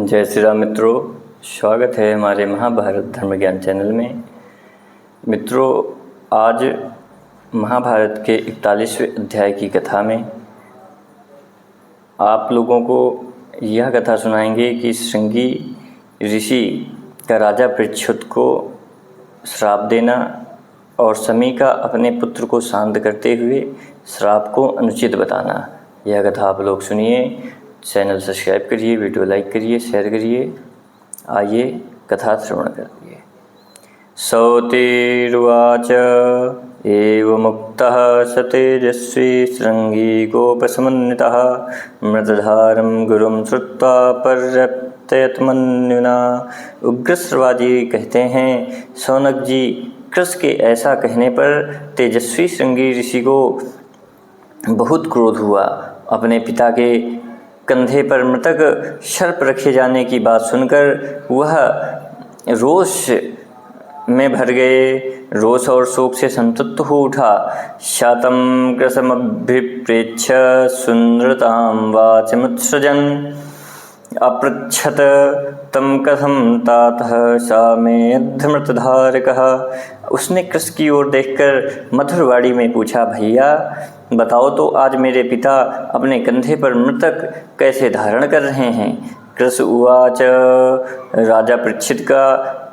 जय श्री राम मित्रों, स्वागत है हमारे महाभारत धर्म ज्ञान चैनल में। मित्रों, आज महाभारत के 41वें अध्याय की कथा में आप लोगों को यह कथा सुनाएंगे कि श्रृंगी ऋषि का राजा परीक्षित को श्राप देना और शमी का अपने पुत्र को शांत करते हुए श्राप को अनुचित बताना। यह कथा आप लोग सुनिए। चैनल सब्सक्राइब करिए, वीडियो लाइक करिए, शेयर करिए। आइए कथा श्रवण करिए। सौतिरुवाच एवमुक्तः स तेजस्वी श्रृंगी गोपसमन्वितः मृतधारं गुरुं श्रुत्वा पर्यप्तयत्मन्युना। उग्रश्रवाजी कहते हैं, सौनक जी, कृष के ऐसा कहने पर तेजस्वी श्रृंगी ऋषि को बहुत क्रोध हुआ। अपने पिता के कंधे पर मृतक सर्प रखे जाने की बात सुनकर वह रोष में भर गए। रोष और शोक से संतप्त हो उठा। शातम कृशमभिप्रेक्ष्य सुनृतां वाचमुत्सृजन् अपृच्छत तम कथम तातः सामेऽध्यमृतधारकः। उसने कृष की ओर देखकर मधुर वाणी में पूछा, भैया बताओ तो आज मेरे पिता अपने कंधे पर मृतक कैसे धारण कर रहे हैं। कृष उवाच राजा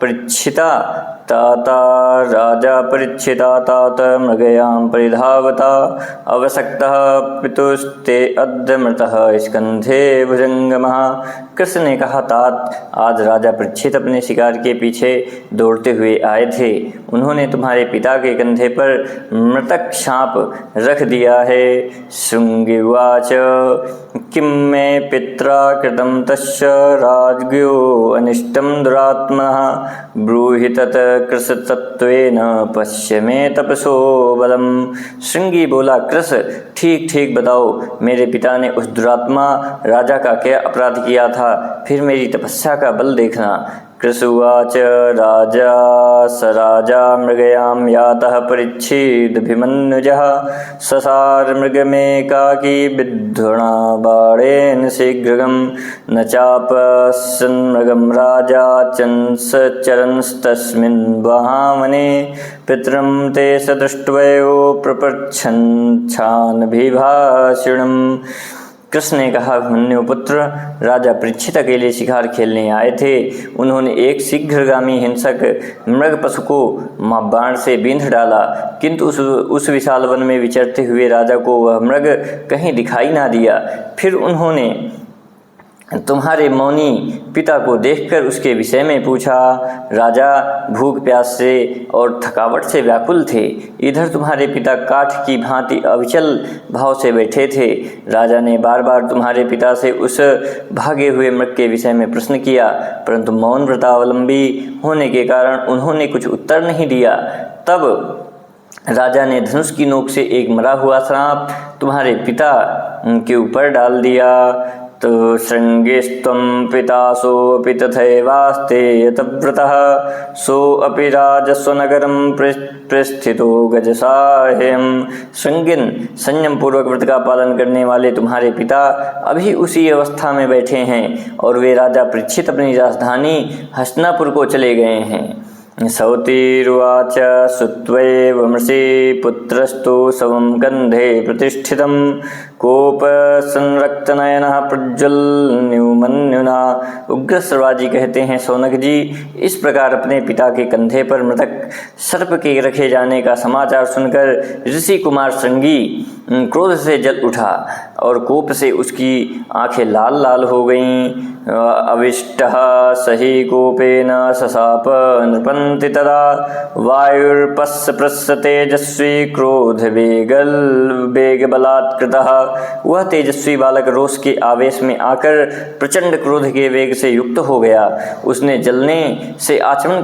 परीक्षिता ताता राजा परीक्षिता तात मृगयां परिधावता अवसक्तः पितुस्ते अद्य मृतः स्कंधे भुजंगमः। कृष्ण ने कहा, तात आज राजा परीक्षित अपने शिकार के पीछे दौड़ते हुए आए थे। उन्होंने तुम्हारे पिता के कंधे पर मृतक सांप रख दिया है। श्रृंगी उवाच किं मे पित्रा कृतं तस्य राज्ञो अनिष्टं दुरात्मनः ब्रूहि तत् कृष तत्त्वेन पश्य मे तपसो बलम। श्रृंगी बोला, कृष ठीक ठीक बताओ, मेरे पिता ने उस दुरात्मा राजा का क्या अपराध किया था, फिर मेरी तपस्या का बल देखना। कृष उवाच राजा स राजा मृगयां यातः परीक्षिदभिमन्युजः ससार मृगमेकाकी विद्धुना बाणेन शीघ्रगं न चापश्यन् मृगं राजा चरंस्तस्मिन् वहामने पितरं ते स दृष्ट्वयो प्रपृच्छन् छानभिभाषिणम्। कृष्ण ने कहा, मन्युपुत्र, राजा परीक्षित अकेले शिकार खेलने आए थे। उन्होंने एक शीघ्रगामी हिंसक मृग पशु को बाण से बींध डाला, किंतु उस विशाल वन में विचरते हुए राजा को वह मृग कहीं दिखाई ना दिया। फिर उन्होंने तुम्हारे मौनी पिता को देखकर उसके विषय में पूछा। राजा भूख प्यास से और थकावट से व्याकुल थे। इधर तुम्हारे पिता काठ की भांति अविचल भाव से बैठे थे। राजा ने बार बार तुम्हारे पिता से उस भागे हुए मृग के विषय में प्रश्न किया, परंतु मौन व्रतावलंबी होने के कारण उन्होंने कुछ उत्तर नहीं दिया। तब राजा ने धनुष की नोक से एक मरा हुआ सांप तुम्हारे पिता के ऊपर डाल दिया। तो श्रृंगिस्त्वं पिता सोऽपि तथैवास्ते यतव्रतः सोऽपि राजस्वनगरं प्रस्थितो गजसाह्यं। श्रृंगिन, संयम पूर्वक व्रत का पालन करने वाले तुम्हारे पिता अभी उसी अवस्था में बैठे हैं और वे राजा परीक्षित अपनी राजधानी हस्तिनापुर को चले गए हैं। सौतिरुवाच श्रुत्वैव मृषि पुत्रस्तु शवं कंधे प्रतिष्ठितं कोपसंरक्तनयनः प्रज्वलन्युमन्युना। उग्रश्रवाजी कहते हैं, सौनक जी, इस प्रकार अपने पिता के कंधे पर मृतक सर्प के रखे जाने का समाचार सुनकर ऋषि कुमार श्रृंगी क्रोध से जल उठा और कोप से उसकी आंखें लाल लाल हो गईं। अविष्टः सही कोपेन ससाप नृपन्ति तदा वायुर्पस्य प्रस्य तेजस्वी क्रोध वेग बलात्कृतः। वह तेजस्वी बालक रोष के आवेश में आकर प्रचंड क्रोध के वेग से युक्त हो गया। उसने जल से आचमन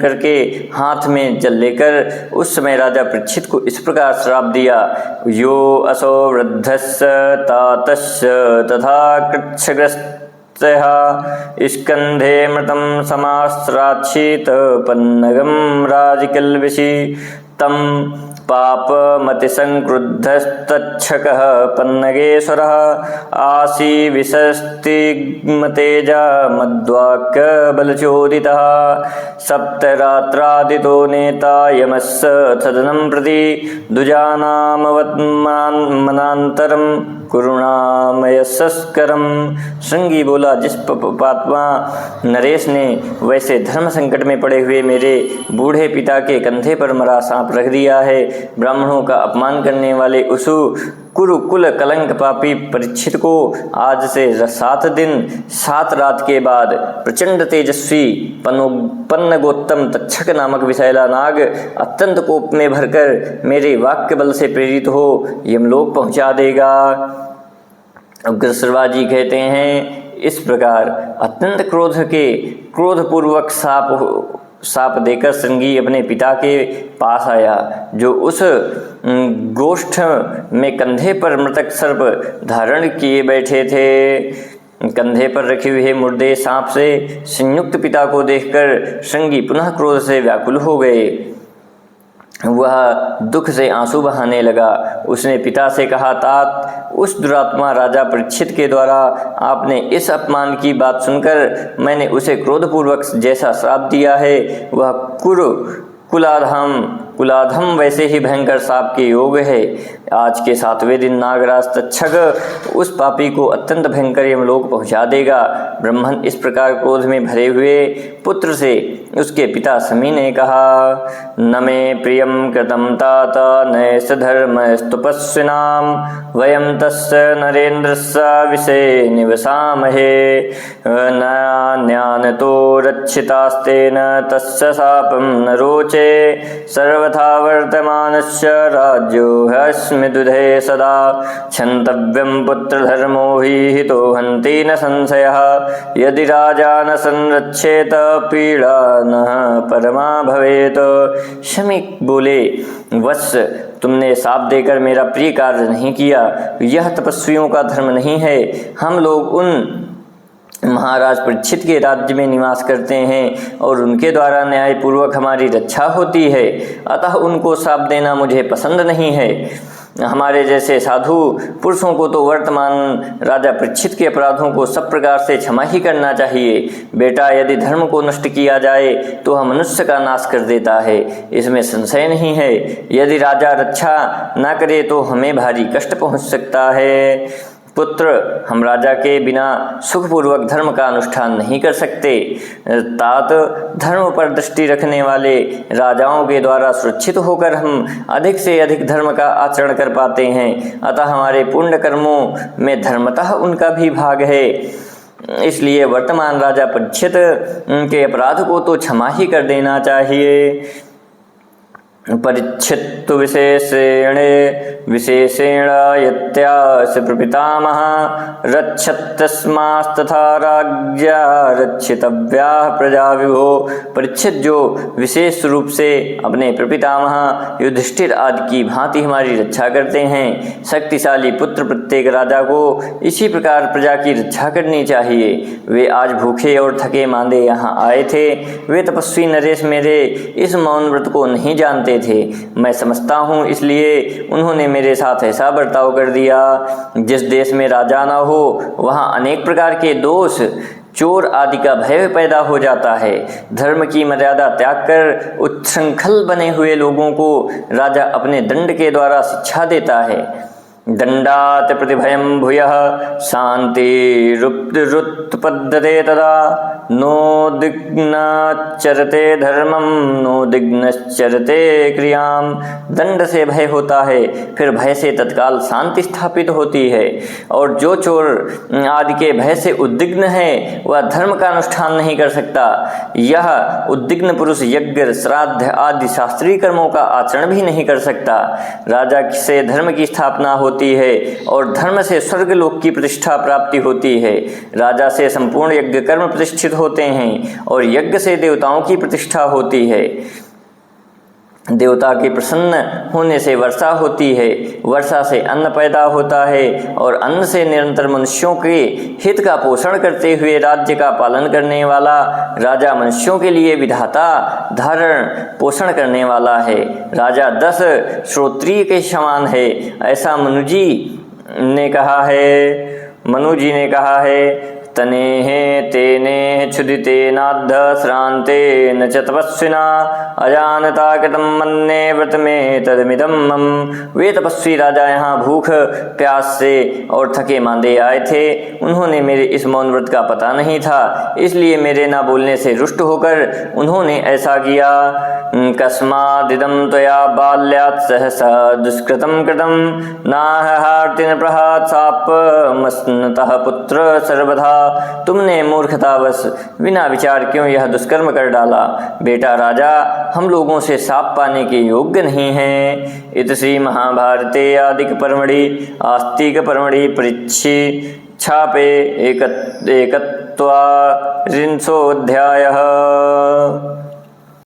करके हाथ में जल लेकर उस समय राजा परीक्षित को इस प्रकार श्राप दिया, यो असो वृद्धस्य तातस्य तथा कृच्छग्रस्त स्कंधे मृतं समास्राच्छीत पन्नगं राजकिल्बिषि तम पापमतिसंक्रुद्धस्तच्छकः पन्नगेश्वरः आसी विशस्तिग्मतेजा मद्वाक्यबलचोदितः सप्तरात्रादितो नेता यमस्स सदनं प्रति दुजानामवत्मनान्तरं करुणामयसस्करम। श्रृंगी बोला, जिस पापमा नरेश ने वैसे धर्म संकट में पड़े हुए मेरे बूढ़े पिता के कंधे पर मरा सांप रख दिया है। ब्राह्मणों का अपमान करने वाले उस कुरुकुल कलंक पापी परीक्षित को आज से 7 दिन 7 रात के बाद प्रचंड तेजस्वी पन्नगोत्तम तक्षक नामक विषैला नाग अत्यंत कोप में भरकर मेरे वाक्य बल से प्रेरित हो यमलोक पहुंचा देगा। उग्रश्रवाजी कहते हैं, इस प्रकार अत्यंत क्रोधपूर्वक साप देकर श्रृंगी अपने पिता के पास आया, जो उस गोष्ठ में कंधे पर मृतक सर्प धारण किए बैठे थे। कंधे पर रखे हुए मुर्दे सांप से संयुक्त पिता को देखकर श्रृंगी पुनः क्रोध से व्याकुल हो गए। वह दुख से आंसू बहाने लगा। उसने पिता से कहा, तात, उस दुरात्मा राजा परीक्षित के द्वारा आपने इस अपमान की बात सुनकर मैंने उसे क्रोधपूर्वक जैसा श्राप दिया है, वह कुलाधम वैसे ही भयंकर साप के योग है। आज के 7वें दिन नागराज तक्षक उस पापी को अत्यंत भयंकर यमलोक पहुंचा देगा। ब्रह्मन इस प्रकार क्रोध में भरे हुए पुत्र से उसके पिता समी ने कहा, न मे प्रियम कृतम तात नैष धर्मस्तुपस्विनाम वयम तस्य नरेन्द्रस्य विषे निवसामहे नान्यानतो रक्षितास्तेन तस्य शापं न रोचे सर्वथा वर्तमानस्य राज्यो हस्मि दुधे सदा क्षन्तव्यं पुत्रधर्मो हि हितो हन्ति न संशयः यदि राजा न संरक्षेत पीड़ा न परमा भवेत। शमीक बोले, वत्स, तुमने शाप देकर मेरा प्रिय कार्य नहीं किया। यह तपस्वियों का धर्म नहीं है। हम लोग उन महाराज परीक्षित के राज्य में निवास करते हैं और उनके द्वारा न्यायपूर्वक हमारी रक्षा होती है, अतः उनको शाप देना मुझे पसंद नहीं है। हमारे जैसे साधु पुरुषों को तो वर्तमान राजा परीक्षित के अपराधों को सब प्रकार से क्षमा ही करना चाहिए। बेटा, यदि धर्म को नष्ट किया जाए तो वह मनुष्य का नाश कर देता है, इसमें संशय नहीं है। यदि राजा रक्षा न करे तो हमें भारी कष्ट पहुंच सकता है। पुत्र, हम राजा के बिना सुखपूर्वक धर्म का अनुष्ठान नहीं कर सकते। तात, धर्म पर दृष्टि रखने वाले राजाओं के द्वारा सुरक्षित होकर हम अधिक से अधिक धर्म का आचरण कर पाते हैं, अतः हमारे पुण्य कर्मों में धर्मतः उनका भी भाग है। इसलिए वर्तमान राजा परीक्षित के अपराध को तो क्षमा ही कर देना चाहिए। परीक्षित विशेषेण यत्यास्य प्रपितामह रक्षतस्मास्तथा राज्ञा रक्षितव्याः प्रजा विभो। परीक्षित जो विशेष रूप से अपने प्रपितामह युधिष्ठिर आदि की भांति हमारी रक्षा करते हैं, शक्तिशाली पुत्र प्रत्येक राजा को इसी प्रकार प्रजा की रक्षा करनी चाहिए। वे आज भूखे और थके मांदे यहाँ आए थे। वे तपस्वी नरेश मेरे इस मौन व्रत को नहीं जानते थे। मैं समझता हूँ, इसलिए उन्होंने मेरे साथ ऐसा बर्ताव कर दिया। जिस देश में राजा ना हो वहाँ अनेक प्रकार के दोष, चोर आदि का भय पैदा हो जाता है। धर्म की मर्यादा त्याग कर उच्छृंखल बने हुए लोगों को राजा अपने दंड के द्वारा शिक्षा देता है। दंडात प्रतिभयं भूयः शान्तिरुत्पद्यते तदा नोद्विग्नश्चरते धर्मं नोद्विग्नश्चरते क्रियाम। दंड से भय होता है, फिर भय से तत्काल शांति स्थापित होती है। और जो चोर आदि के भय से उद्विग्न है वह धर्म का अनुष्ठान नहीं कर सकता। यह उद्विग्न पुरुष यज्ञ, श्राद्ध आदि शास्त्रीय कर्मों का आचरण भी नहीं कर सकता। राजा से धर्म की स्थापना होती है और धर्म से स्वर्ग लोक की प्रतिष्ठा प्राप्ति होती है। राजा से संपूर्ण यज्ञ कर्म प्रतिष्ठित होते हैं और यज्ञ से देवताओं की प्रतिष्ठा होती है। देवता के प्रसन्न होने से वर्षा होती है, वर्षा से अन्न पैदा होता है और अन्न से निरंतर मनुष्यों के हित का पोषण करते हुए राज्य का पालन करने वाला राजा मनुष्यों के लिए विधाता धारण पोषण करने वाला है। राजा 10 श्रोत्रिय के समान है, ऐसा मनु जी ने कहा है। तनेः तेनेः क्षुदितेनाद्ध श्रान्ते न च तपस्विना अजानता कृतं मन्ये व्रत में तदमिदं मम। वे तपस्वी राजा यहाँ भूख प्यास से और थके मांदे आए थे। उन्होंने मेरे इस मौन व्रत का पता नहीं था, इसलिए मेरे न बोलने से रुष्ट होकर उन्होंने ऐसा किया। कस्मादिदं त्वया बाल्यात् सहसा दुष्कृतं कृतं नाहार्तिन प्रहात् सापमस्नतः पुत्र सर्वथा। तुमने मूर्खतावश बिना विचार क्यों यह दुष्कर्म कर डाला। बेटा राजा हम लोगों से शाप पाने के योग्य नहीं हैं। इत श्री महाभारते आदिक पर्वणि आस्तिक पर्वणि परीक्षापे एकत्वारिंशोऽध्यायः।